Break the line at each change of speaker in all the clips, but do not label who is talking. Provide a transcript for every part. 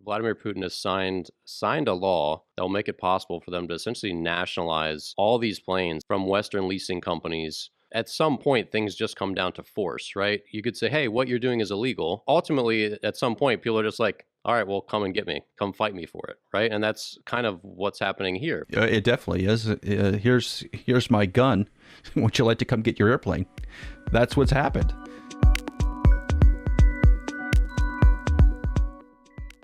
Vladimir Putin has signed a law that will make it possible for them to essentially nationalize all these planes from Western leasing companies. At some point, things just come down to force, right? You could say, hey, what you're doing is illegal. Ultimately, at some point, people are just like, all right, well, come and get me. Come fight me for it, right? And that's kind of what's happening here.
It definitely is. Here's my gun. Would you like to come get your airplane? That's what's happened.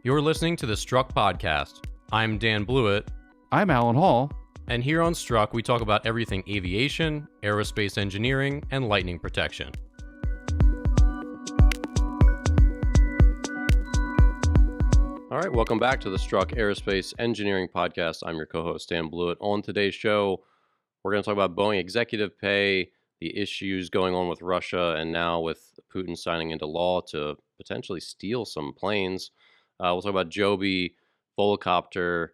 You're listening to the Struck Podcast. I'm Dan Blewett.
I'm Alan Hall.
And here on Struck, we talk about everything aviation, aerospace engineering, and lightning protection. All right, welcome back to the Struck Aerospace Engineering Podcast. I'm your co-host, Dan Blewett. On today's show, we're going to talk about Boeing executive pay, the issues going on with Russia, and now with Putin signing into law to potentially steal some planes. We'll talk about Joby, Volocopter,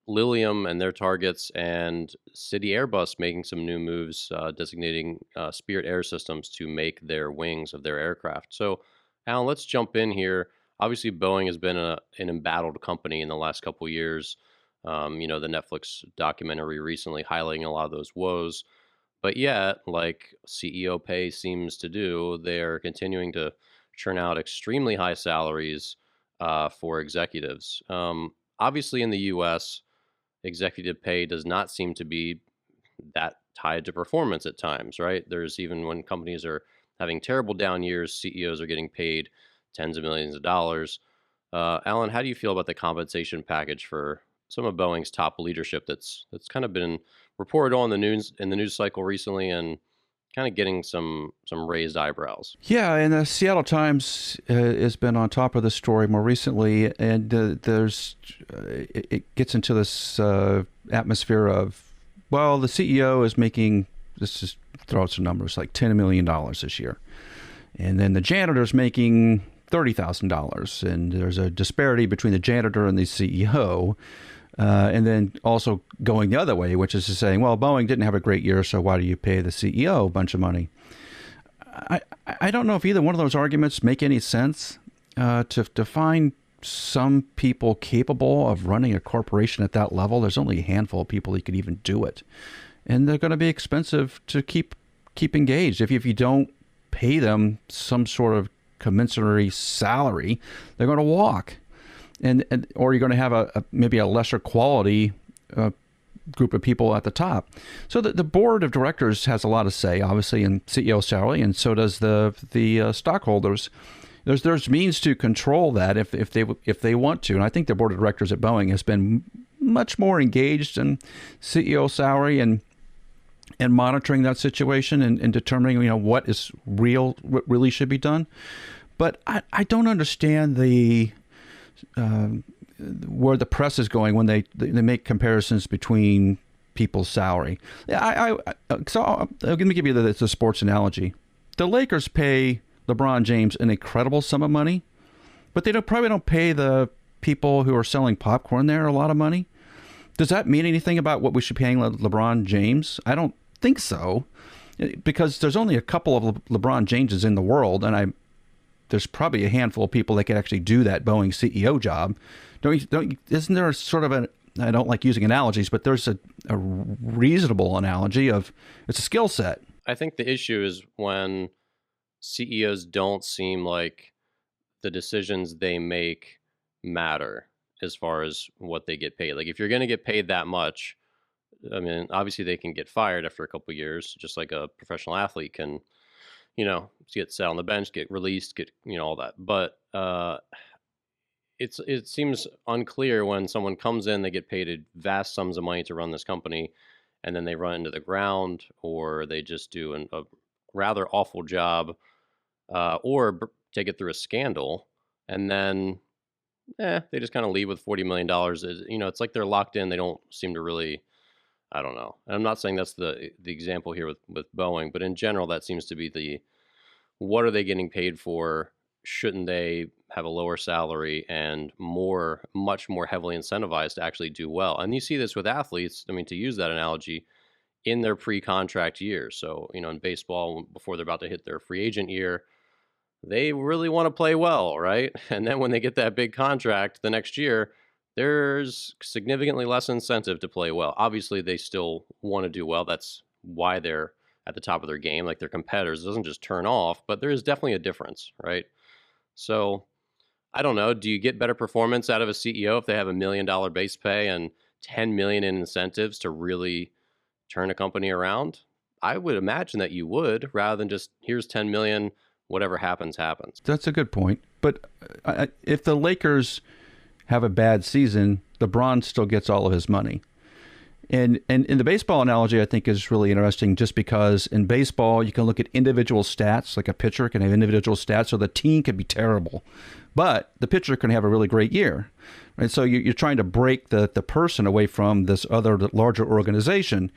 Lilium and their targets, and CityAirbus making some new moves, designating Spirit Air Systems to make their wings of their aircraft. So, Alan, let's jump in here. Obviously, Boeing has been an embattled company in the last couple of years. The Netflix documentary recently highlighting a lot of those woes. But yet, like CEO pay seems to do, they're continuing to churn out extremely high salaries for executives. Obviously, in the U.S., executive pay does not seem to be that tied to performance at times, right? There's even when companies are having terrible down years, CEOs are getting paid tens of millions of dollars. Alan, how do you feel about the compensation package for some of Boeing's top leadership that's kind of been reported on the news in the news cycle recently and kind of getting some raised eyebrows?
Yeah, and the Seattle Times has been on top of the story more recently, and it gets into this atmosphere of, well, the CEO is making, let's just throw out some numbers, like $10 million this year, and then the janitor's making $30,000, and there's a disparity between the janitor and the CEO. And then also going the other way, which is to saying, well, Boeing didn't have a great year, so why do you pay the CEO a bunch of money? I don't know if either one of those arguments make any sense. To find some people capable of running a corporation at that level, there's only a handful of people who could even do it. And they're going to be expensive to keep engaged. If you don't pay them some sort of commensurate salary, they're going to walk. Or you're going to have maybe a lesser quality group of people at the top. So the board of directors has a lot to say, obviously, in CEO salary, and so does the stockholders. There's means to control that if they want to, and I think the board of directors at Boeing has been much more engaged in CEO salary and monitoring that situation and determining what really should be done. But I don't understand where the press is going when they make comparisons between people's salary. Let me give you the sports analogy. The Lakers pay LeBron James an incredible sum of money, but they probably don't pay the people who are selling popcorn there a lot of money. Does that mean anything about what we should be paying LeBron James? I don't think so, because there's only a couple of LeBron Jameses in the world, and there's probably a handful of people that can actually do that Boeing CEO job. Isn't there sort of I don't like using analogies, but there's a reasonable analogy of it's a skill set.
I think the issue is when CEOs don't seem like the decisions they make matter as far as what they get paid. Like if you're going to get paid that much, I mean, obviously they can get fired after a couple of years, just like a professional athlete can, get sat on the bench, get released, get, all that. But it seems unclear when someone comes in, they get paid vast sums of money to run this company, and then they run into the ground, or they just do a rather awful job, or take it through a scandal, and then they just kind of leave with $40 million. It's like they're locked in. They don't seem to really, I don't know. And I'm not saying that's the example here with Boeing, but in general, that seems to be what are they getting paid for? Shouldn't they have a lower salary and much more heavily incentivized to actually do well? And you see this with athletes. I mean, to use that analogy, in their pre-contract years. So, in baseball, before they're about to hit their free agent year, they really want to play well, right? And then when they get that big contract the next year, there's significantly less incentive to play well. Obviously, they still want to do well. That's why they're at the top of their game, like their competitors. It doesn't just turn off, but there is definitely a difference, right? So I don't know. Do you get better performance out of a CEO if they have $1 million base pay and 10 million in incentives to really turn a company around? I would imagine that you would, rather than just here's 10 million, whatever happens, happens.
That's a good point. But if the Lakers have a bad season, LeBron still gets all of his money. And in the baseball analogy, I think is really interesting just because in baseball, you can look at individual stats, like a pitcher can have individual stats, so the team can be terrible. But the pitcher can have a really great year. Right? So you're trying to break the person away from this other larger organization.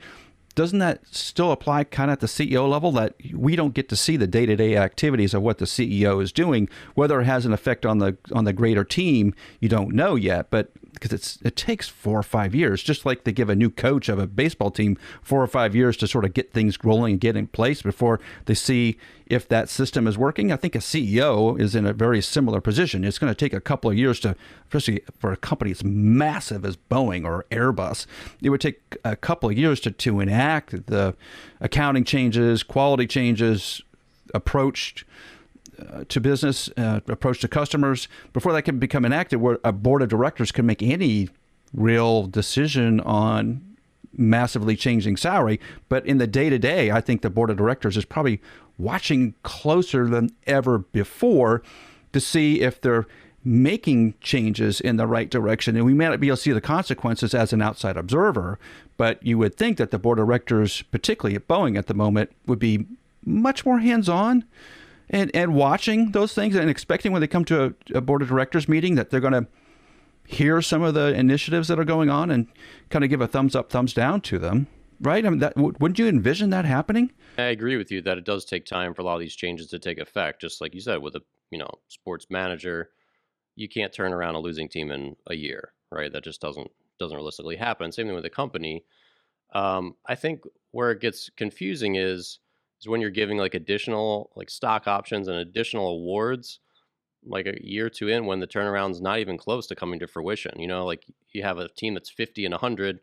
Doesn't that still apply kind of at the CEO level, that we don't get to see the day-to-day activities of what the CEO is doing? Whether it has an effect on the greater team, you don't know yet, but because it takes 4 or 5 years, just like they give a new coach of a baseball team 4 or 5 years to sort of get things rolling and get in place before they see if that system is working. I think a CEO is in a very similar position. It's going to take a couple of years to, especially for a company as massive as Boeing or Airbus, it would take a couple of years to enact the accounting changes, quality changes, approach to business, approach to customers, before that can become enacted, where a board of directors can make any real decision on massively changing salary. But in the day-to-day, I think the board of directors is probably watching closer than ever before to see if they're making changes in the right direction. And we may not be able to see the consequences as an outside observer, but you would think that the board of directors, particularly at Boeing at the moment, would be much more hands-on and watching those things and expecting when they come to a board of directors meeting that they're going to hear some of the initiatives that are going on and kind of give a thumbs up, thumbs down to them, right? I mean, wouldn't you envision that happening?
I agree with you that it does take time for a lot of these changes to take effect. Just like you said, with a sports manager, you can't turn around a losing team in a year, right? That just doesn't realistically happen. Same thing with a company. I think where it gets confusing is when you're giving like additional like stock options and additional awards like a year or two in, when the turnaround's not even close to coming to fruition. Like you have a team that's 50 and 100,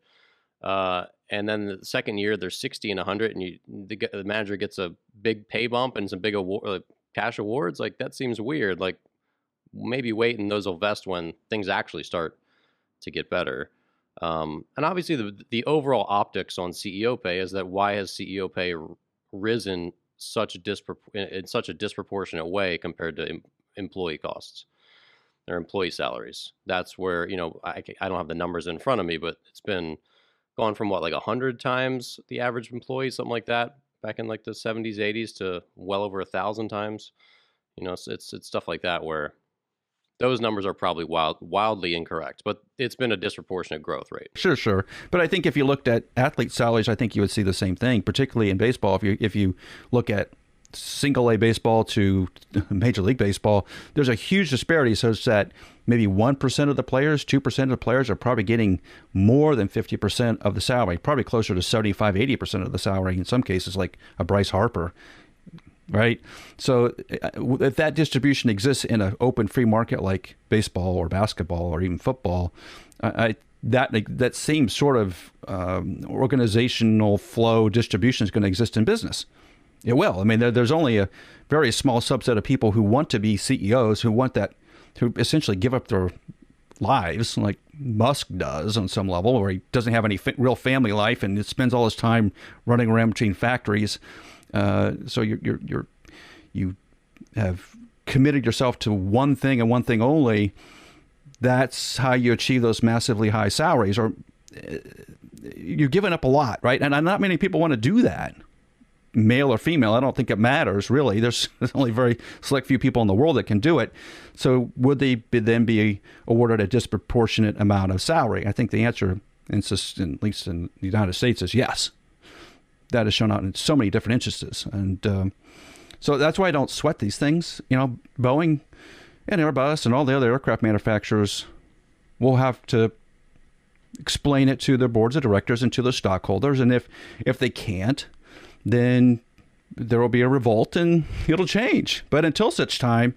and then the second year they're 60 and 100, and the manager gets a big pay bump and some big cash awards. Like that seems weird. Like maybe wait and those will vest when things actually start to get better. And obviously the overall optics on CEO pay is that why has CEO pay risen in such a disproportionate way compared to employee costs or employee salaries? That's where I don't have the numbers in front of me, but it's been gone from like 100 times the average employee, something like that, back in like the 70s, 80s, to well over 1,000 times. It's stuff like that where those numbers are probably wildly incorrect, but it's been a disproportionate growth rate.
Sure. But I think if you looked at athlete salaries, I think you would see the same thing, particularly in baseball. If you look at single A baseball to Major League Baseball, there's a huge disparity such that maybe 1% of the players, 2% of the players are probably getting more than 50% of the salary, probably closer to 75, 80% of the salary in some cases, like a Bryce Harper. Right. So if that distribution exists in an open free market like baseball or basketball or even football, that same sort of organizational flow distribution is going to exist in business. It will. I mean, there's only a very small subset of people who want to be CEOs, who essentially give up their lives, like Musk does on some level, where he doesn't have any real family life and spends all his time running around between factories. So you have committed yourself to one thing and one thing only. That's how you achieve those massively high salaries, or you're giving up a lot, right? And not many people want to do that, male or female. I don't think it matters really. There's only very select few people in the world that can do it. So would they then be awarded a disproportionate amount of salary? I think the answer, at least in the United States, is yes. That is shown out in so many different instances. And so that's why I don't sweat these things. Boeing and Airbus and all the other aircraft manufacturers will have to explain it to their boards of directors and to the stockholders. And if they can't, then there will be a revolt and it'll change. But until such time,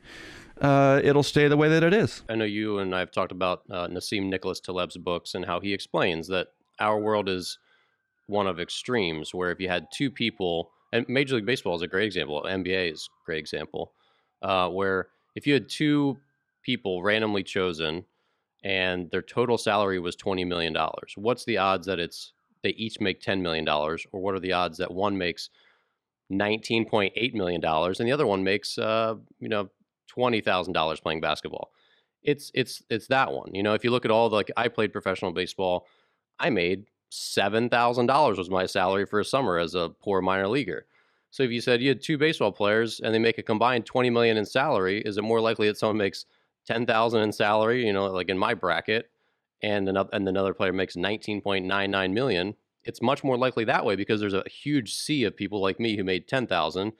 it'll stay the way that it is.
I know you and I have talked about Nassim Nicholas Taleb's books and how he explains that our world is one of extremes, where if you had two people, and Major League Baseball is a great example, NBA is a great example, where if you had two people randomly chosen and their total salary was $20 million, what's the odds that they each make $10 million? Or what are the odds that one makes $19.8 million and the other one makes, $20,000 playing basketball? It's that one. If you look at I played professional baseball, I made $7,000 was my salary for a summer as a poor minor leaguer. So if you said you had two baseball players and they make a combined $20 million in salary, is it more likely that someone makes $10,000 in salary, like in my bracket, and another player makes $19.99 million? It's much more likely that way, because there's a huge sea of people like me who made $10,000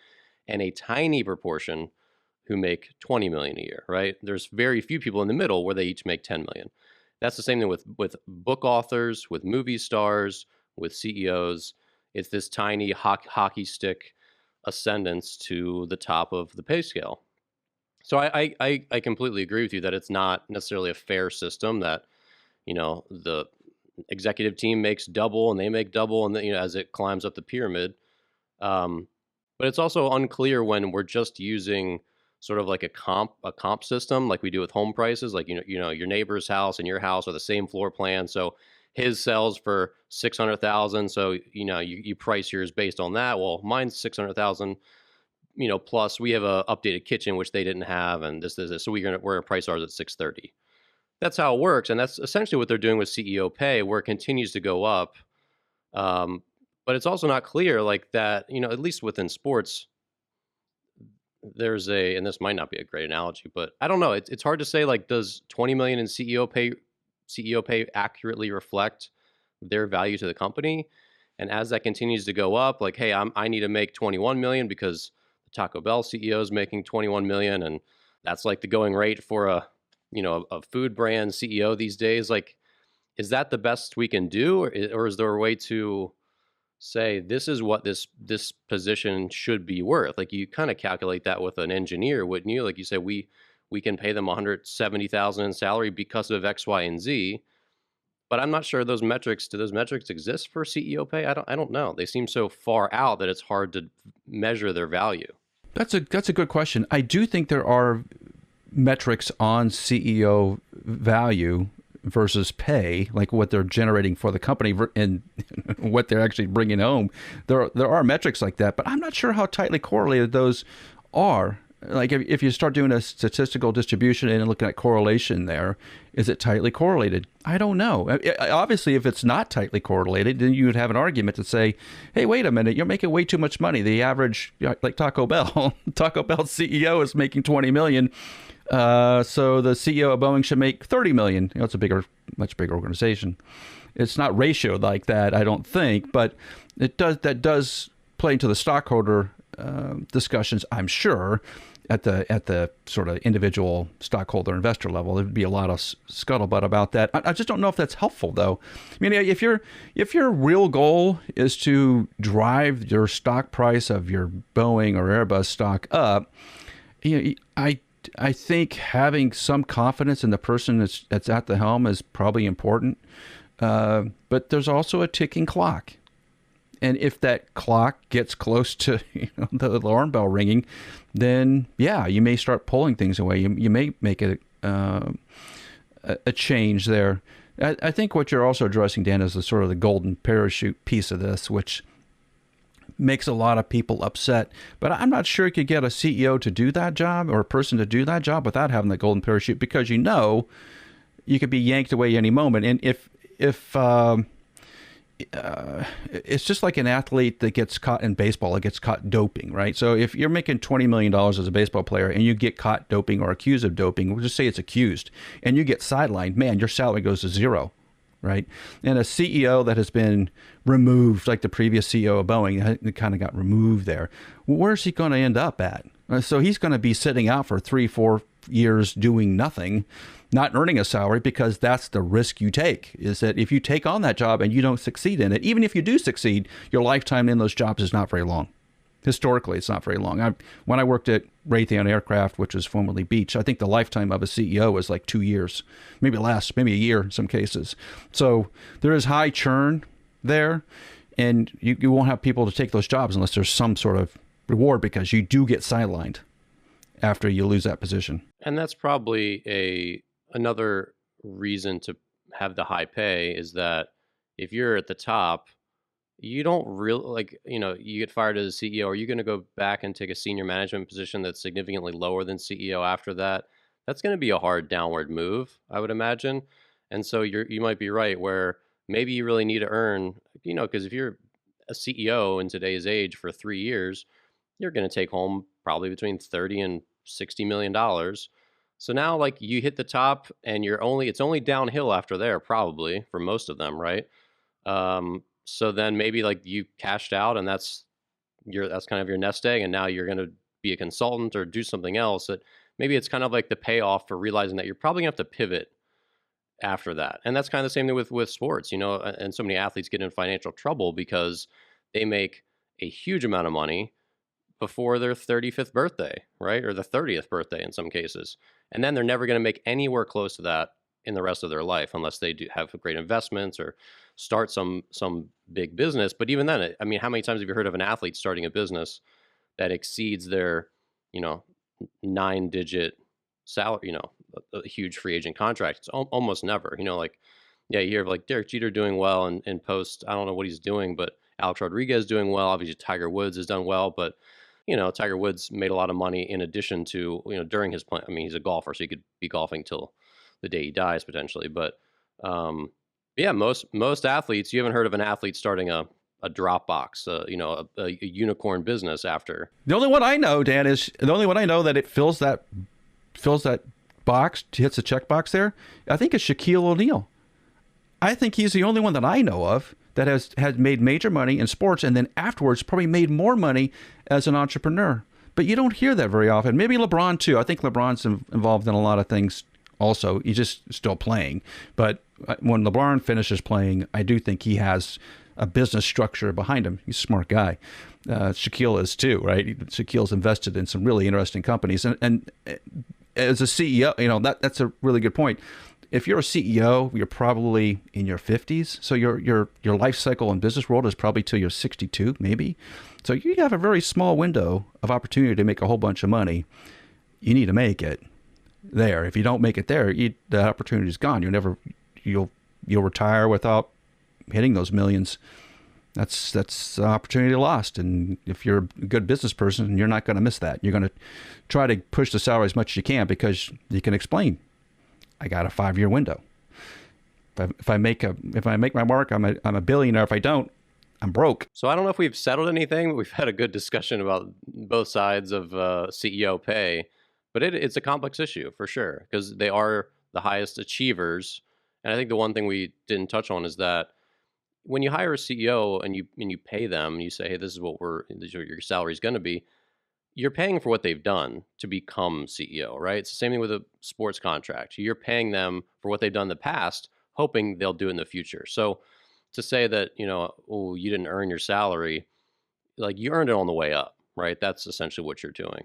and a tiny proportion who make $20 million a year, right? There's very few people in the middle where they each make $10 million. That's the same thing with book authors, with movie stars, with CEOs. It's this tiny hockey stick ascendance to the top of the pay scale. So I completely agree with you that it's not necessarily a fair system, that the executive team makes double and they make double, and as it climbs up the pyramid. But it's also unclear when we're just using sort of like a comp system, like we do with home prices. Like your neighbor's house and your house are the same floor plan, so his sells for 600,000. So you price yours based on that. Well, mine's 600,000. Plus we have a updated kitchen which they didn't have, and this. So we're gonna price ours at 630. That's how it works, and that's essentially what they're doing with CEO pay, where it continues to go up. But it's also not clear, like that. At least within sports, there's and this might not be a great analogy, but I don't know. It's hard to say. Like, does 20 million in CEO pay accurately reflect their value to the company? And as that continues to go up, like, hey, I need to make 21 million because the Taco Bell CEO is making 21 million, and that's like the going rate for a food brand CEO these days. Like, is that the best we can do, or is there a way to say this is what this position should be worth? Like, you kind of calculate that with an engineer, wouldn't you? Like, you say we can pay them 170,000 in salary because of X, Y, and Z. But I'm not sure do those metrics exist for CEO pay? I don't know. They seem so far out that it's hard to measure their value.
That's a good question. I do think there are metrics on CEO value versus pay, like what they're generating for the company and what they're actually bringing home. There are metrics like that, but I'm not sure how tightly correlated those are. Like, if you start doing a statistical distribution and looking at correlation there, is it tightly correlated? I don't know. Obviously, if it's not tightly correlated, then you would have an argument to say, hey, wait a minute, you're making way too much money. The average, like Taco Bell, Taco Bell CEO is making 20 million. So the CEO of Boeing should make 30 million. It's a much bigger organization. It's not ratioed like that, I don't think, but that does play into the stockholder discussions, I'm sure. At the sort of individual stockholder investor level, there'd be a lot of scuttlebutt about that. I just don't know if that's helpful, though. I mean, if your real goal is to drive your stock price of your Boeing or Airbus stock up, I think having some confidence in the person that's at the helm is probably important. But there's also a ticking clock. And if that clock gets close to the alarm bell ringing, then yeah, you may start pulling things away. You may make a change there. I think what you're also addressing, Dan, is the sort of the golden parachute piece of this, which makes a lot of people upset. But I'm not sure you could get a CEO to do that job or a person to do that job without having the golden parachute, because you could be yanked away any moment. And if it's just like an athlete that gets caught in baseball, it gets caught doping, right? So if you're making $20 million as a baseball player and you get caught doping or accused of doping, we'll just say it's accused, and you get sidelined, man, your salary goes to zero, right? And a CEO that has been removed, like the previous CEO of Boeing, it kind of got removed there. Where's he going to end up at? So he's going to be sitting out for 3-4 years doing nothing, not earning a salary, because that's the risk you take, is that if you take on that job and you don't succeed in it, even if you do succeed, your lifetime in those jobs is not very long. Historically, it's not very long. When I worked at Raytheon Aircraft, which was formerly Beach, I think the lifetime of a CEO was like 2 years, maybe less, maybe a year in some cases. So there is high churn there, and you won't have people to take those jobs unless there's some sort of reward, because you do get sidelined after you lose that position.
And that's probably another reason to have the high pay is that if you're at the top, you don't really like, you get fired as a CEO. Are you going to go back and take a senior management position that's significantly lower than CEO after that? That's going to be a hard downward move, I would imagine. And so you might be right where maybe you really need to earn, because if you're a CEO in today's age for 3 years, you're going to take home probably between 30 and $60 million. So now, like, you hit the top, and it's only downhill after there, probably for most of them, right? So then maybe like you cashed out, and that's kind of your nest egg, and now you're going to be a consultant or do something else. That maybe it's kind of like the payoff for realizing that you're probably going to have to pivot after that. And that's kind of the same thing with sports, and so many athletes get in financial trouble because they make a huge amount of money before their 35th birthday, right? Or the 30th birthday in some cases. And then they're never going to make anywhere close to that in the rest of their life unless they do have great investments or start some big business. But even then, I mean, how many times have you heard of an athlete starting a business that exceeds their, 9-digit salary, a huge free agent contract? It's almost never, like, yeah, you hear of like Derek Jeter doing well in post. I don't know what he's doing, but Alex Rodriguez doing well. Obviously, Tiger Woods has done well, but Tiger Woods made a lot of money in addition to, during his plan. I mean, he's a golfer, so he could be golfing till the day he dies potentially. But yeah, most athletes, you haven't heard of an athlete starting a Dropbox, a unicorn business after.
The only one I know, Dan, is the only one I know that it fills that box, hits the checkbox there. I think it's Shaquille O'Neal. I think he's the only one that I know of that has made major money in sports, and then afterwards probably made more money as an entrepreneur. But you don't hear that very often. Maybe LeBron too. I think LeBron's involved in a lot of things also. He's just still playing. But when LeBron finishes playing, I do think he has a business structure behind him. He's a smart guy. Shaquille is too, right? Shaquille's invested in some really interesting companies. And as a CEO, that's a really good point. If you're a CEO, you're probably in your 50s. So your life cycle in business world is probably till you're 62, maybe. So you have a very small window of opportunity to make a whole bunch of money. You need to make it there. If you don't make it there, the opportunity is gone. You'll retire without hitting those millions. That's opportunity lost. And if you're a good business person, you're not going to miss that. You're going to try to push the salary as much as you can because you can explain, I got a 5-year window. If I make my mark, I'm a billionaire. If I don't, I'm broke.
So I don't know if we've settled anything, but we've had a good discussion about both sides of CEO pay. But it's a complex issue for sure because they are the highest achievers. And I think the one thing we didn't touch on is that when you hire a CEO and you pay them, you say, hey, this is what your salary is going to be. You're paying for what they've done to become CEO, right? It's the same thing with a sports contract. You're paying them for what they've done in the past, hoping they'll do it in the future. So to say that, oh, you didn't earn your salary, like you earned it on the way up, right? That's essentially what you're doing.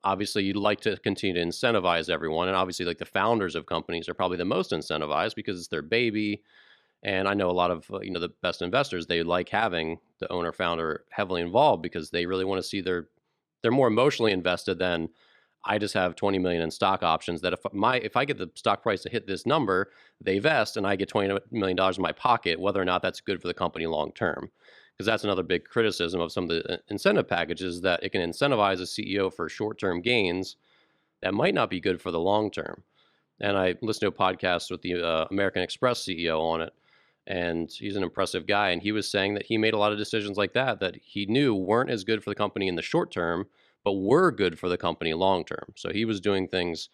Obviously, you'd like to continue to incentivize everyone. And obviously, like the founders of companies are probably the most incentivized because it's their baby. And I know a lot of, the best investors, they like having the owner founder heavily involved because they really want to see they're more emotionally invested than I just have 20 million in stock options that if I get the stock price to hit this number, they vest and I get $20 million in my pocket, whether or not that's good for the company long term. Because that's another big criticism of some of the incentive packages, that it can incentivize a CEO for short-term gains that might not be good for the long term. And I listened to a podcast with the American Express CEO on it, and he's an impressive guy. And he was saying that he made a lot of decisions like that he knew weren't as good for the company in the short term, but were good for the company long term. So he was doing things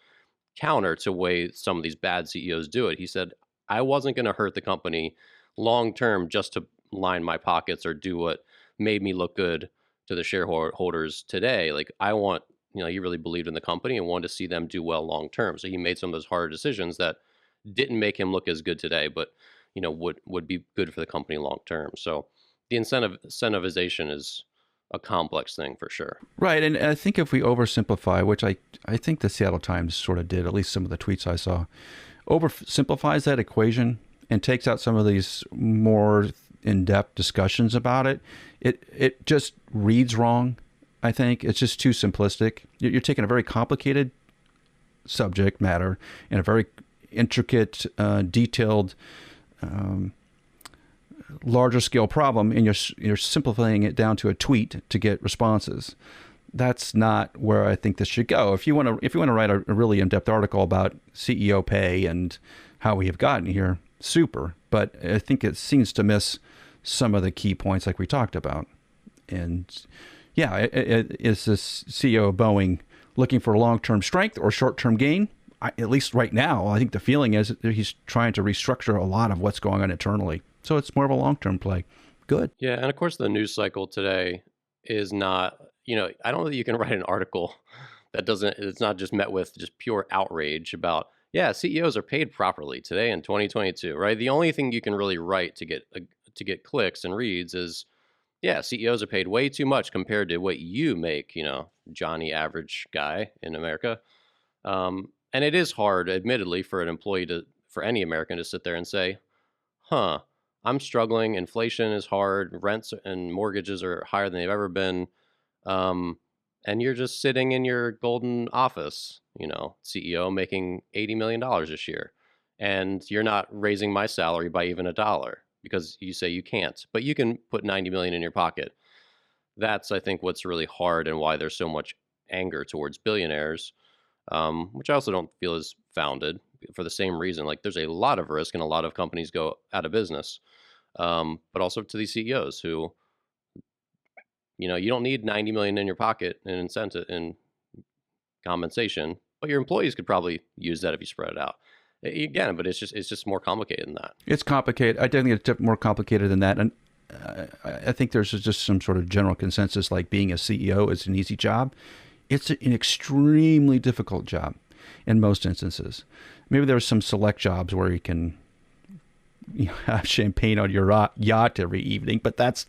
counter to the way some of these bad CEOs do it. He said, I wasn't going to hurt the company long term just to line my pockets or do what made me look good to the shareholders today. Like I want, he really believed in the company and wanted to see them do well long term. So he made some of those harder decisions that didn't make him look as good today, but would be good for the company long term. So the incentivization is a complex thing for sure.
Right. And I think if we oversimplify, which I think the Seattle Times sort of did, at least some of the tweets I saw, oversimplifies that equation and takes out some of these more in-depth discussions about it, it just reads wrong. I think it's just too simplistic. You're taking a very complicated subject matter and a very intricate, detailed, larger scale problem, and you're simplifying it down to a tweet to get responses. That's not where I think this should go. If you want to write a really in-depth article about CEO pay and how we have gotten here, super. But I think it seems to miss some of the key points like we talked about. And yeah, is this CEO of Boeing looking for long-term strength or short-term gain? At least right now, I think the feeling is that he's trying to restructure a lot of what's going on internally. So it's more of a long-term play. Good.
Yeah, and of course the news cycle today is not, I don't think you can write an article that it's not just met with just pure outrage about, yeah, CEOs are paid properly today in 2022, right? The only thing you can really write to get clicks and reads is, yeah, CEOs are paid way too much compared to what you make, Johnny average guy in America. And it is hard, admittedly, for for any American to sit there and say, huh, I'm struggling. Inflation is hard. Rents and mortgages are higher than they've ever been. And you're just sitting in your golden office, CEO making $80 million this year. And you're not raising my salary by even $1 because you say you can't, but you can put 90 million in your pocket. That's, I think, what's really hard and why there's so much anger towards billionaires, which I also don't feel is founded for the same reason. Like there's a lot of risk and a lot of companies go out of business, but also to these CEOs who, you don't need 90 million in your pocket in incentive in compensation, but your employees could probably use that if you spread it out. Again, but it's just more complicated than that.
It's complicated. I think it's more complicated than that. And I think there's just some sort of general consensus, like being a CEO is an easy job. It's an extremely difficult job in most instances. Maybe there's some select jobs where you can have champagne on your yacht every evening, but that's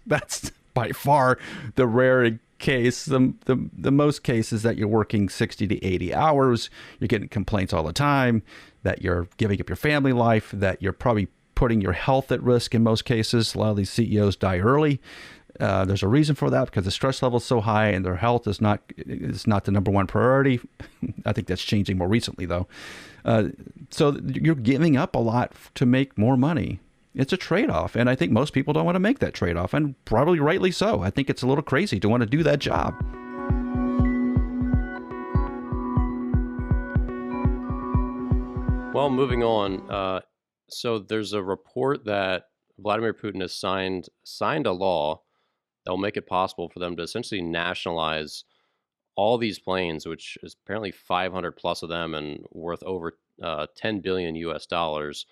by far the rare case. The most cases that you're working 60 to 80 hours, you're getting complaints all the time, that you're giving up your family life, that you're probably putting your health at risk in most cases. A lot of these CEOs die early. There's a reason for that because the stress level is so high and their health is not the number one priority. I think that's changing more recently, though. So you're giving up a lot to make more money. It's a trade-off, and I think most people don't want to make that trade-off, and probably rightly so. I think it's a little crazy to want to do that job.
Well, moving on. So there's a report that Vladimir Putin has signed a law that will make it possible for them to essentially nationalize all these planes, which is apparently 500 plus of them and worth over 10 billion US dollars,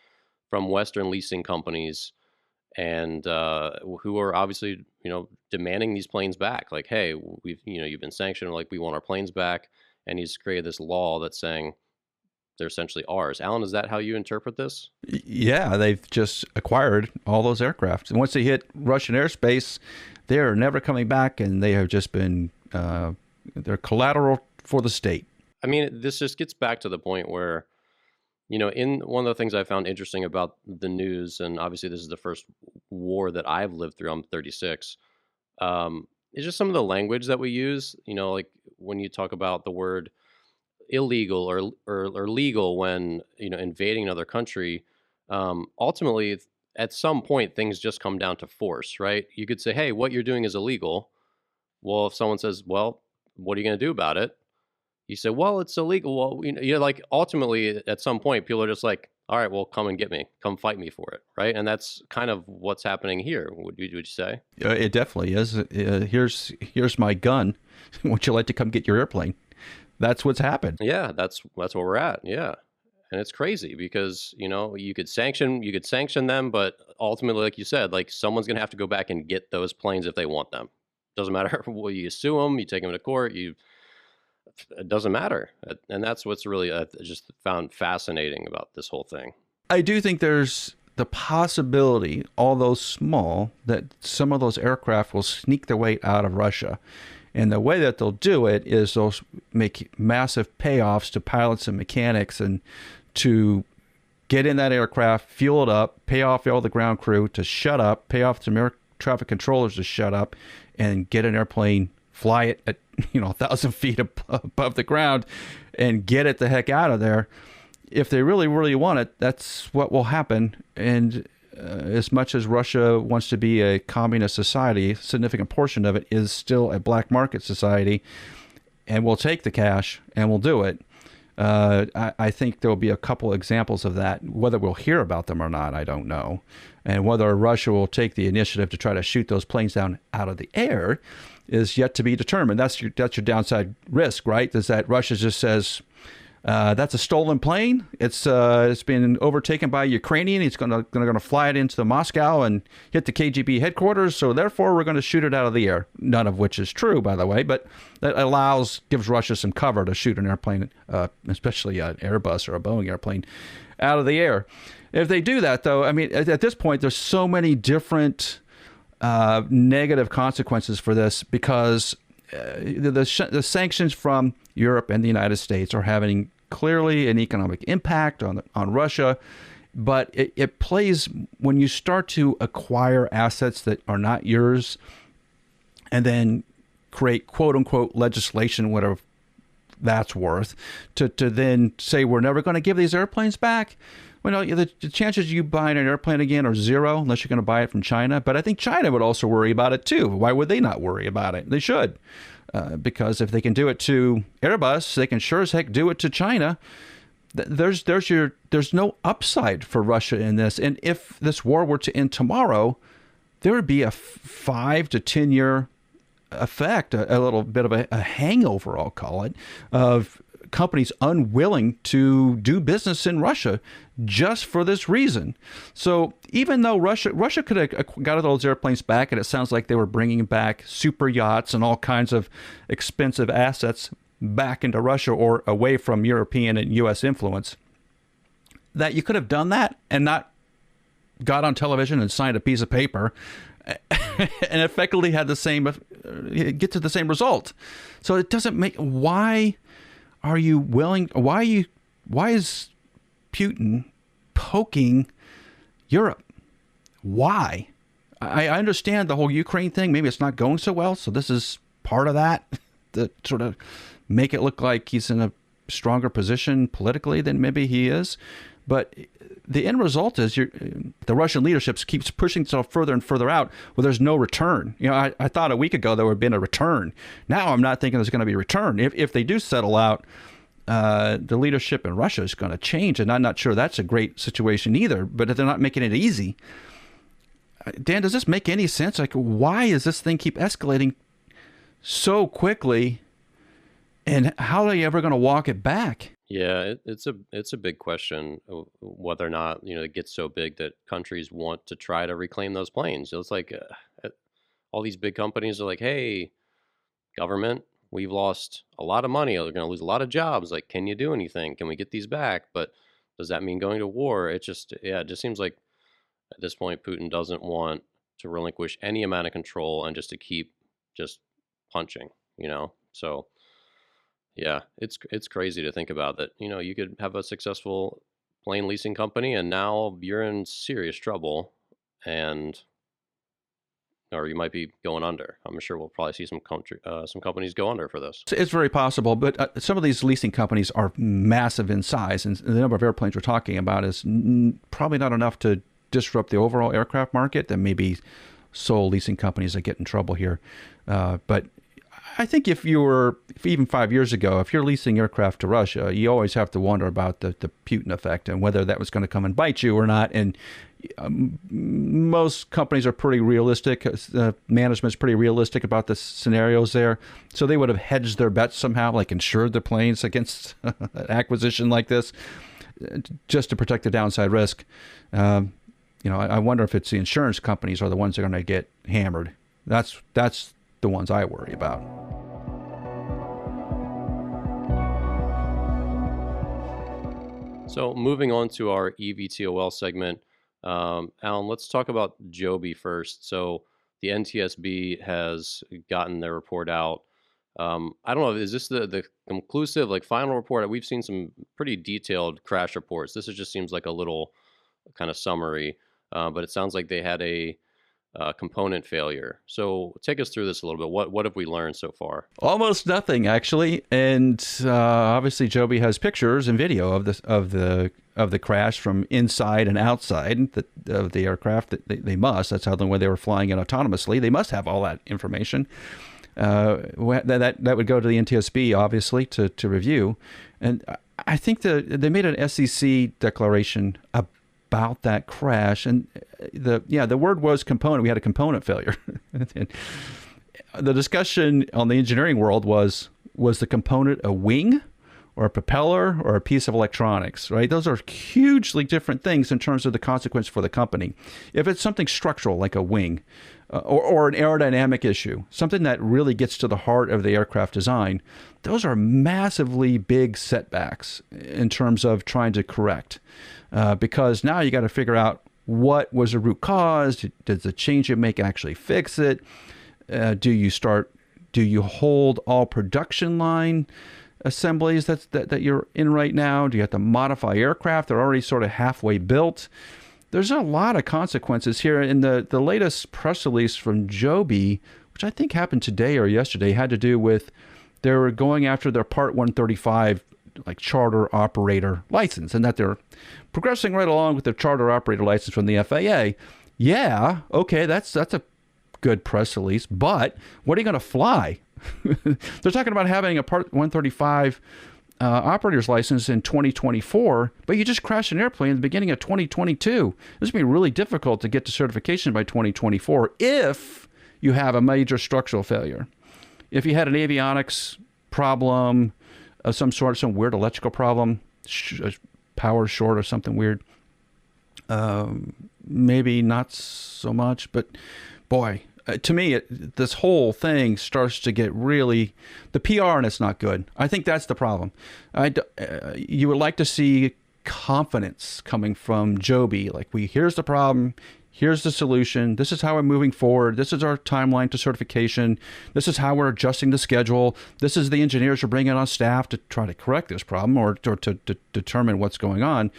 from Western leasing companies, and who are obviously demanding these planes back. Like, hey, you've been sanctioned. Like, we want our planes back, and he's created this law that's saying they're essentially ours. Alan, is that how you interpret this?
Yeah, they've just acquired all those aircraft, and once they hit Russian airspace, they are never coming back, and they have just been they're collateral for the state.
I mean, this just gets back to the point where, in one of the things I found interesting about the news, and obviously this is the first war that I've lived through, I'm 36, it's just some of the language that we use, like when you talk about the word illegal or legal when, invading another country, ultimately, at some point, things just come down to force, right? You could say, hey, what you're doing is illegal. Well, if someone says, well, what are you going to do about it? You say, well, it's illegal. Well, like ultimately at some point, people are just like, all right, well, come and get me, come fight me for it. Right. And that's kind of what's happening here. Would you say?
It definitely is. Here's my gun. Would you like to come get your airplane? That's what's happened.
Yeah, that's where we're at. Yeah. And it's crazy because, you could sanction them, but ultimately, like you said, like someone's going to have to go back and get those planes if they want them. Doesn't matter. Well, you sue them, you take them to court, it doesn't matter. And that's what's really just found fascinating about this whole thing.
I do think there's the possibility, although small, that some of those aircraft will sneak their way out of Russia. And the way that they'll do it is they'll make massive payoffs to pilots and mechanics and to get in that aircraft, fuel it up, pay off all the ground crew to shut up, pay off some air traffic controllers to shut up, and get an airplane, fly it at 1,000 feet above the ground, and get it the heck out of there. If they really, really want it, that's what will happen. And as much as Russia wants to be a communist society, a significant portion of it is still a black market society, and we'll take the cash and we'll do it. I think there will be a couple examples of that. Whether we'll hear about them or not, I don't know. And whether Russia will take the initiative to try to shoot those planes down out of the air is yet to be determined. That's your downside risk, right? Is that Russia just says, that's a stolen plane. It's been overtaken by a Ukrainian. He's going to fly it into Moscow and hit the KGB headquarters. So therefore, we're going to shoot it out of the air. None of which is true, by the way. But that gives Russia some cover to shoot an airplane, especially an Airbus or a Boeing airplane, out of the air. If they do that, though, I mean, at this point, there's so many different negative consequences for this because the sanctions from Europe and the United States are having clearly an economic impact on Russia, but it plays when you start to acquire assets that are not yours and then create quote unquote legislation, whatever that's worth, to then say we're never going to give these airplanes back. Well, the chances of you buying an airplane again are zero unless you're going to buy it from China. But I think China would also worry about it, too. Why would they not worry about it? They should. Because if they can do it to Airbus, they can sure as heck do it to China. There's no upside for Russia in this. And if this war were to end tomorrow, there would be a 5 to 10 year effect, a little bit of a hangover, I'll call it, of companies unwilling to do business in Russia just for this reason. So even though Russia could have got those airplanes back, and it sounds like they were bringing back super yachts and all kinds of expensive assets back into Russia or away from European and U.S. influence, that you could have done that and not got on television and signed a piece of paper and effectively had get to the same result. So it doesn't make, why is Putin poking Europe? Why? I understand the whole Ukraine thing. Maybe it's not going so well, so this is part of that to sort of make it look like he's in a stronger position politically than maybe he is. But the end result is the Russian leadership keeps pushing itself further and further out. Well, there's no return. I thought a week ago there would have been a return. Now I'm not thinking there's going to be a return. If they do settle out, the leadership in Russia is going to change, and I'm not sure that's a great situation either. But if they're not making it easy, Dan, does this make any sense? Like, why does this thing keep escalating so quickly, and how are you ever going to walk it back?
Yeah, it's a big question whether or not it gets so big that countries want to try to reclaim those planes. It's like all these big companies are like, "Hey, government, we've lost a lot of money. We're going to lose a lot of jobs. Like, can you do anything? Can we get these back?" But does that mean going to war? It just seems like at this point Putin doesn't want to relinquish any amount of control and just to keep just punching. So. Yeah, it's crazy to think about that. You could have a successful plane leasing company, and now you're in serious trouble, or you might be going under. I'm sure we'll probably see some companies go under for this.
It's very possible, but some of these leasing companies are massive in size, and the number of airplanes we're talking about is probably not enough to disrupt the overall aircraft market. There may be sole leasing companies that get in trouble here, but I think if even 5 years ago, if you're leasing aircraft to Russia, you always have to wonder about the Putin effect and whether that was going to come and bite you or not. And most companies are pretty realistic. Management's pretty realistic about the scenarios there. So they would have hedged their bets somehow, like insured the planes against an acquisition like this, just to protect the downside risk. I wonder if it's the insurance companies are the ones that are going to get hammered. That's the ones I worry about.
So moving on to our eVTOL segment, Alan, let's talk about Joby first. So the NTSB has gotten their report out. I don't know, is this the conclusive, like final report? We've seen some pretty detailed crash reports. This just seems like a little kind of summary, but it sounds like they had a component failure. So take us through this a little bit. What have we learned so far?
Almost nothing, actually, and obviously Joby has pictures and video of the crash from inside and outside of the aircraft. That they must. That's how the way they were flying it autonomously. They must have all that information. That would go to the NTSB, obviously, to review. And I think they made an SEC declaration about that crash, and the word was component. We had a component failure. The discussion on the engineering world was the component a wing or a propeller or a piece of electronics, right? Those are hugely different things in terms of the consequence for the company. If it's something structural like a wing or an aerodynamic issue, something that really gets to the heart of the aircraft design, those are massively big setbacks in terms of trying to correct. Because now you got to figure out what was the root cause. Does the change you make actually fix it? Do you hold all production line assemblies that you're in right now? Do you have to modify aircraft? They're already sort of halfway built. There's a lot of consequences here. In the latest press release from Joby, which I think happened today or yesterday, had to do with they were going after their Part 135 like charter operator license, and that they're progressing right along with their charter operator license from the FAA. Yeah, okay, that's a good press release, but what are you going to fly? They're talking about having a Part 135 operator's license in 2024, but you just crashed an airplane in the beginning of 2022. This would be really difficult to get to certification by 2024 if you have a major structural failure. If you had an avionics problem of some sort, some weird electrical problem, power short or something weird, maybe not so much, but boy, to me, this whole thing starts to get really, the PR and it's not good. I think that's the problem. You would like to see confidence coming from Joby, like here's the problem, here's the solution, this is how we're moving forward, this is our timeline to certification, this is how we're adjusting the schedule, this is the engineers we're bringing on staff to try to correct this problem or to determine what's going on.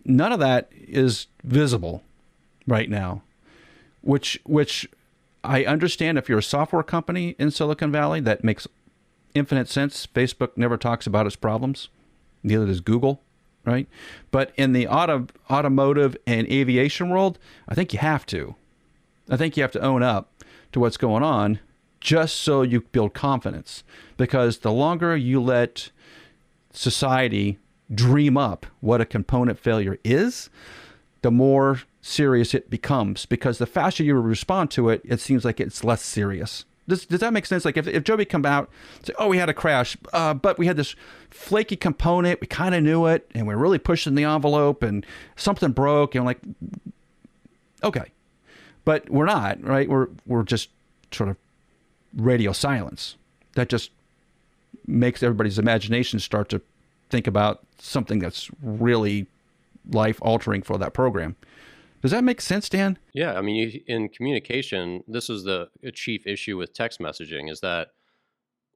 None of that is visible right now, which I understand if you're a software company in Silicon Valley, that makes infinite sense. Facebook never talks about its problems. Neither does Google, right? But in the automotive and aviation world, I think you have to. I think you have to own up to what's going on just so you build confidence. Because the longer you let society dream up what a component failure is, the more serious it becomes, because the faster you respond to it, it seems like it's less serious. Does that make sense? Like if Joby come out and say, oh, we had a crash, but we had this flaky component, we kind of knew it, and we're really pushing the envelope, and something broke, and like, okay. But we're not, right? We're just sort of radio silence. That just makes everybody's imagination start to think about something that's really life-altering for that program. Does that make sense, Dan?
Yeah, I mean, in communication, this is a chief issue with text messaging is that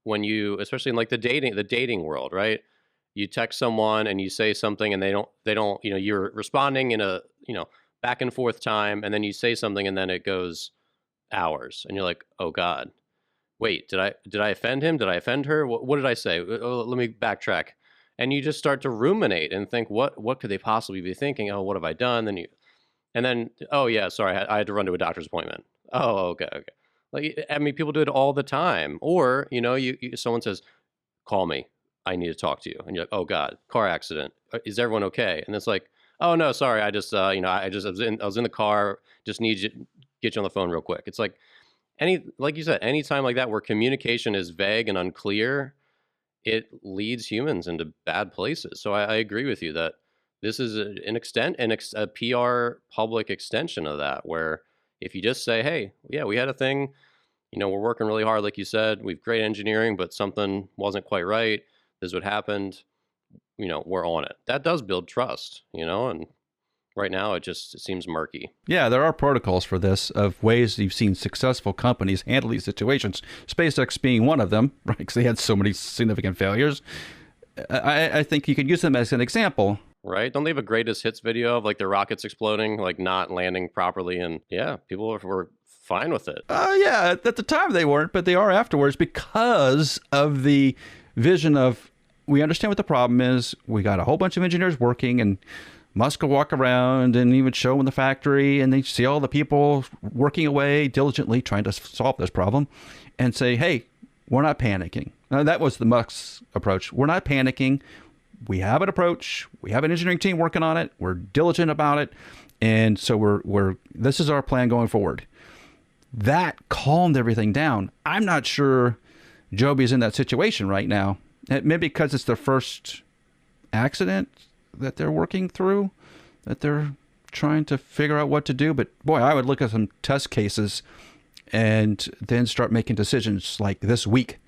when you, especially in like the dating world, right? You text someone and you say something and they don't, you're responding in a, back and forth time, and then you say something and then it goes hours and you're like, oh God, wait, did I offend him? Did I offend her? What did I say? Let me backtrack. And you just start to ruminate and think, what could they possibly be thinking? Oh, what have I done? And then, oh yeah, sorry, I had to run to a doctor's appointment. Oh, okay. Like, I mean, people do it all the time. Or, someone says, call me, I need to talk to you. And you're like, oh God, car accident. Is everyone okay? And it's like, oh no, sorry, I just, I was in the car, just need you, get you on the phone real quick. It's like, like you said, any time like that where communication is vague and unclear, it leads humans into bad places. So I agree with you that this is a PR public extension of that, where if you just say, hey, yeah, we had a thing, we're working really hard, like you said, we've great engineering, but something wasn't quite right. This is what happened. We're on it. That does build trust, and Right now, it seems murky.
Yeah, there are protocols for this of ways you've seen successful companies handle these situations. SpaceX being one of them, right? Because they had so many significant failures. I think you could use them as an example.
Right? Don't they have a greatest hits video of like the rockets exploding, like not landing properly? And yeah, people were fine with it.
Yeah, at the time they weren't, but they are afterwards because of the vision of we understand what the problem is. We got a whole bunch of engineers working, and Musk will walk around and even show in the factory, and they see all the people working away diligently trying to solve this problem and say, hey, we're not panicking. Now, that was the Musk's approach. We're not panicking. We have an approach. We have an engineering team working on it. We're diligent about it. And so we're this is our plan going forward. That calmed everything down. I'm not sure Joby's in that situation right now. Maybe because it's their first accident that they're working through, that they're trying to figure out what to do. But boy, I would look at some test cases and then start making decisions like this week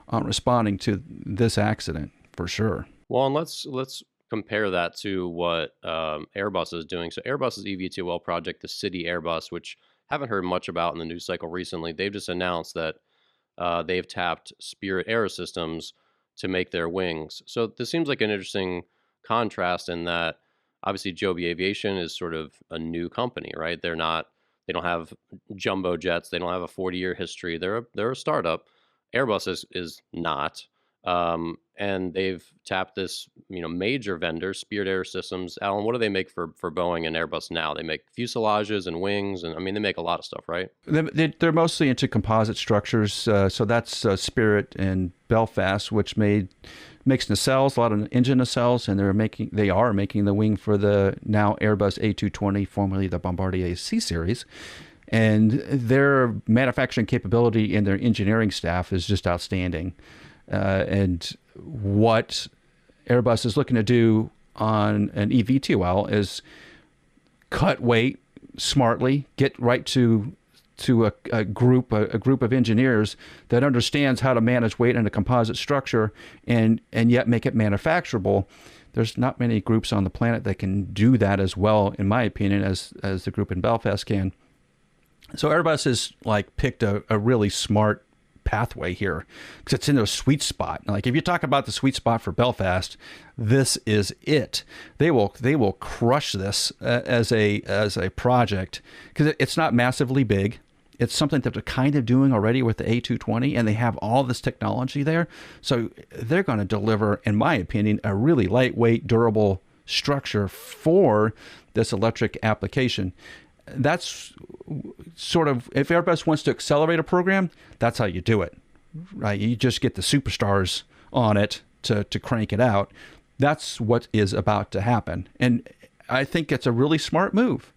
on responding to this accident for sure.
Well, and let's compare that to what Airbus is doing. So Airbus's eVTOL project, the CityAirbus, which haven't heard much about in the news cycle recently, they've just announced that they've tapped Spirit Aerosystems to make their wings. So this seems like an interesting contrast in that obviously Joby Aviation is sort of a new company, right? They don't have jumbo jets. They don't have a 40-year history. They're a startup. Airbus is not. And they've tapped this, major vendor, Spirit Aerosystems. Alan, what do they make for Boeing and Airbus now? They make fuselages and wings, and they make a lot of stuff, right?
They're mostly into composite structures. So that's Spirit and Belfast, which makes nacelles, a lot of engine nacelles, and they are making the wing for the now Airbus A220, formerly the Bombardier C series. And their manufacturing capability and their engineering staff is just outstanding. And what Airbus is looking to do on an eVTOL is cut weight smartly, get right to a group of engineers that understands how to manage weight in a composite structure and yet make it manufacturable. There's not many groups on the planet that can do that as well, in my opinion, as the group in Belfast can. So Airbus has picked a really smart pathway here because it's in their sweet spot. Like if you talk about the sweet spot for Belfast, this is it. They will crush this as a project because it's not massively big. It's something that they're kind of doing already with the A220, and they have all this technology there. So they're going to deliver, in my opinion, a really lightweight, durable structure for this electric application. That's sort of, if Airbus wants to accelerate a program, that's how you do it, right? You just get the superstars on it to crank it out. That's what is about to happen. And I think it's a really smart move.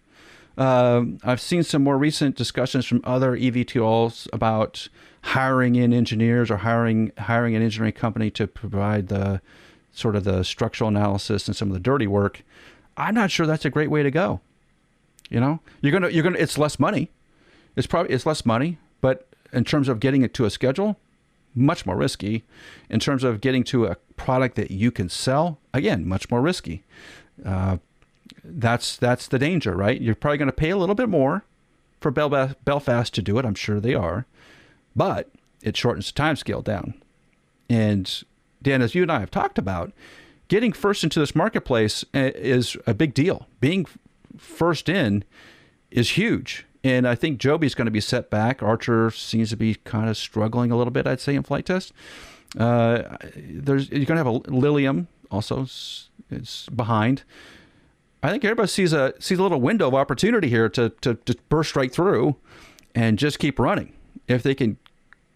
I've seen some more recent discussions from other eVTOLs about hiring in engineers or hiring an engineering company to provide the sort of the structural analysis and some of the dirty work. I'm not sure that's a great way to go. You're gonna. It's less money. It's less money, but in terms of getting it to a schedule, much more risky. In terms of getting to a product that you can sell, again, much more risky. That's the danger, right? You're probably going to pay a little bit more for Belfast to do it. I'm sure they are, but it shortens the time scale down. And Dan, as you and I have talked about, getting first into this marketplace is a big deal. Being first in is huge. And I think Joby's going to be set back. Archer seems to be kind of struggling a little bit, I'd say, in flight test. You're going to have a Lilium also. It's behind. I think Airbus sees a little window of opportunity here to burst right through and just keep running. If they can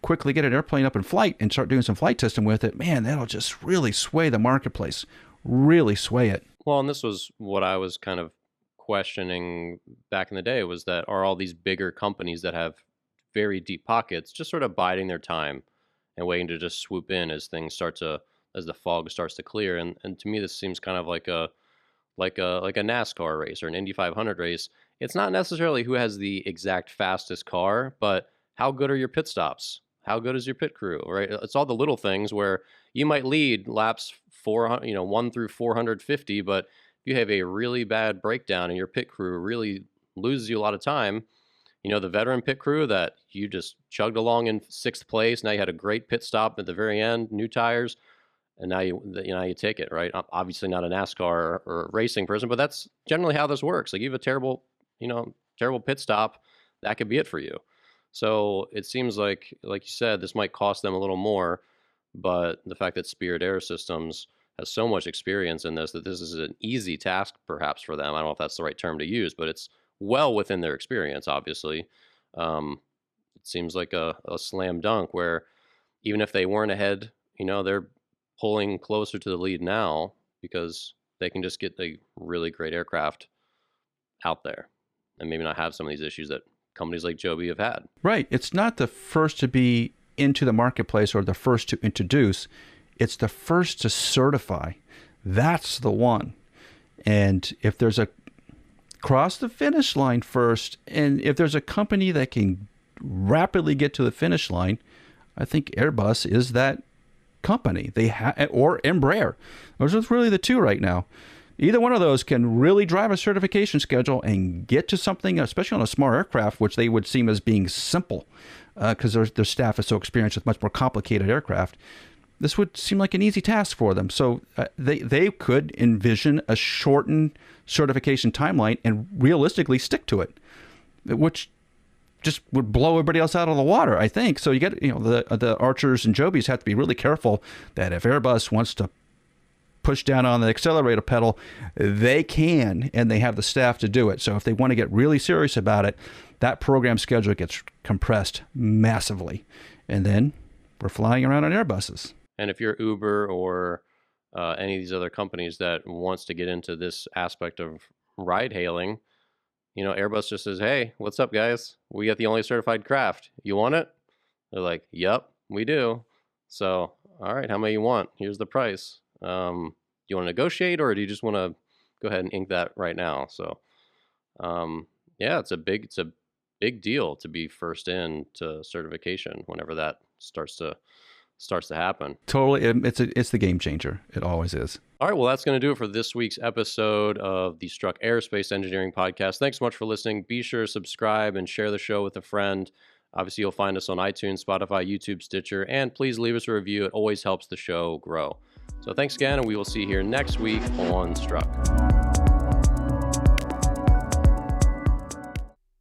quickly get an airplane up in flight and start doing some flight testing with it, man, that'll just really sway the marketplace. Really sway it.
Well, and this was what I was kind of questioning back in the day, was that are all these bigger companies that have very deep pockets just sort of biding their time and waiting to just swoop in as the fog starts to clear. And to me, this seems kind of like a NASCAR race or an Indy 500 race. It's not necessarily who has the exact fastest car, but how good are your pit stops? How good is your pit crew, right? It's all the little things where you might lead laps 1 through 450, but if you have a really bad breakdown and your pit crew really loses you a lot of time, the veteran pit crew that you just chugged along in sixth place. Now you had a great pit stop at the very end, new tires, and now you take it, right? Obviously not a NASCAR or racing person, but that's generally how this works. Like you have a terrible pit stop, that could be it for you. So it seems like you said, this might cost them a little more, but the fact that Spirit Air Systems has so much experience in this, that this is an easy task perhaps for them. I don't know if that's the right term to use, but it's well within their experience, obviously. It seems like a slam dunk where even if they weren't ahead, they're pulling closer to the lead now because they can just get a really great aircraft out there and maybe not have some of these issues that companies like Joby have had.
Right. It's not the first to be into the marketplace or the first to introduce. It's the first to certify. That's the one. And if there's a cross the finish line first, and if there's a company that can rapidly get to the finish line, I think Airbus is that company. Or Embraer. Those are really the two right now. Either one of those can really drive a certification schedule and get to something, especially on a small aircraft, which they would seem as being simple because their staff is so experienced with much more complicated aircraft. This would seem like an easy task for them. So they could envision a shortened certification timeline and realistically stick to it, which just would blow everybody else out of the water, I think. So you get, the Archers and Jobys have to be really careful that if Airbus wants to push down on the accelerator pedal, they can, and they have the staff to do it. So if they want to get really serious about it, that program schedule gets compressed massively. And then we're flying around on Airbuses.
And if you're Uber or any of these other companies that wants to get into this aspect of ride hailing, Airbus just says, hey, what's up, guys? We got the only certified craft. You want it? They're like, yep, we do. So, all right, how many you want? Here's the price. Do you want to negotiate, or do you just want to go ahead and ink that right now? So, yeah, it's a big deal to be first in to certification whenever that starts to happen.
Totally. It's the game changer. It always is.
All right. Well, that's going to do it for this week's episode of the Struck Aerospace Engineering Podcast. Thanks so much for listening. Be sure to subscribe and share the show with a friend. Obviously, you'll find us on iTunes, Spotify, YouTube, Stitcher, and please leave us a review. It always helps the show grow. So thanks again, and we will see you here next week on Struck.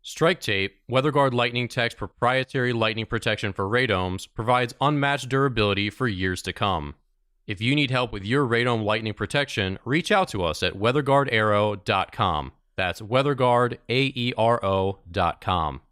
Strike Tape, WeatherGuard Lightning Tech's proprietary lightning protection for radomes, provides unmatched durability for years to come. If you need help with your radome lightning protection, reach out to us at weatherguardaero.com. That's weatherguardaero.com.